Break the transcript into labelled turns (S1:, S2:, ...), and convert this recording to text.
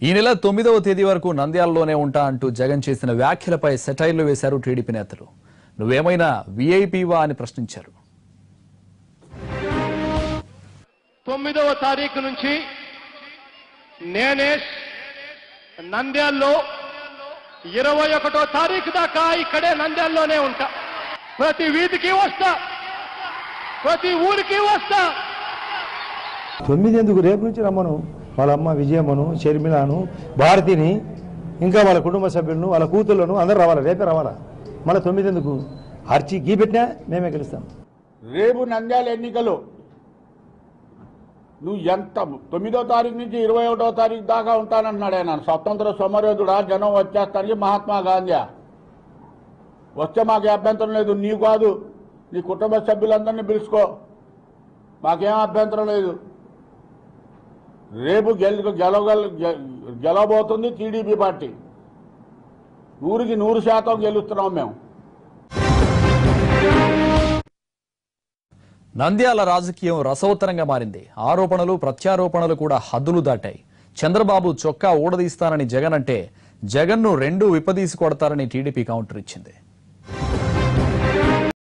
S1: ఈ నెల 9వ తేదీ వరకు నంద్యాలలోనే ఉంటా అంటూ జగన్ చేసిన వ్యాఖ్యలపై సెటైర్లు వేశారు టీడీపీ నేతలు. నువ్వేమైనా వీఐపీవా అని ప్రశ్నించారు.
S2: 9వ తారీఖు నుంచి నేనే నంద్యాలలో 21వ తారీఖు దాకా ఇక్కడే నంద్యాలలోనే ఉంటా. ప్రతి వీధికి వస్తా, ప్రతి ఊరికి వస్తా.
S3: 9 ఎందుకు? రేపు నుంచి రమ్మను. వాళ్ళ అమ్మ విజయమ్మను, షర్మిలాను, భారతిని, ఇంకా వాళ్ళ కుటుంబ సభ్యులను, వాళ్ళ కూతుళ్లను అందరూ రావాలా. రేపే రావాలా. మళ్ళీ 9 ఎందుకు? అర్చి గీ పెట్టినా మేమే గెలుస్తాం.
S4: రేపు నంద్యాల ఎన్నికలు నువ్వు ఎంత 9వ తారీఖు నుంచి 21వ తారీఖు దాకా ఉంటానంటున్నాడు ఆయన. స్వతంత్ర సమరయోధుడా, జనం వచ్చేస్తానికి మహాత్మా గాంధీ వస్తే మాకు అభ్యంతరం లేదు. నీవు కాదు, నీ కుటుంబ సభ్యులందరినీ పిలుచుకో, మాకేం అభ్యంతరం లేదు. రేపు గెలవబోతుంది టీడీపీ పార్టీ. 100కి 100% గెలుస్తున్నాం మేము.
S1: నంద్యాల రాజకీయం రసవత్తరంగా మారింది. ఆరోపణలు ప్రత్యారోపణలు కూడా హద్దులు దాటాయి. చంద్రబాబు చొక్కా ఊడదీస్తానని జగన్ అంటే జగన్ను 2 విప్పదీసి కొడతారని టీడీపీ కౌంటర్ ఇచ్చింది.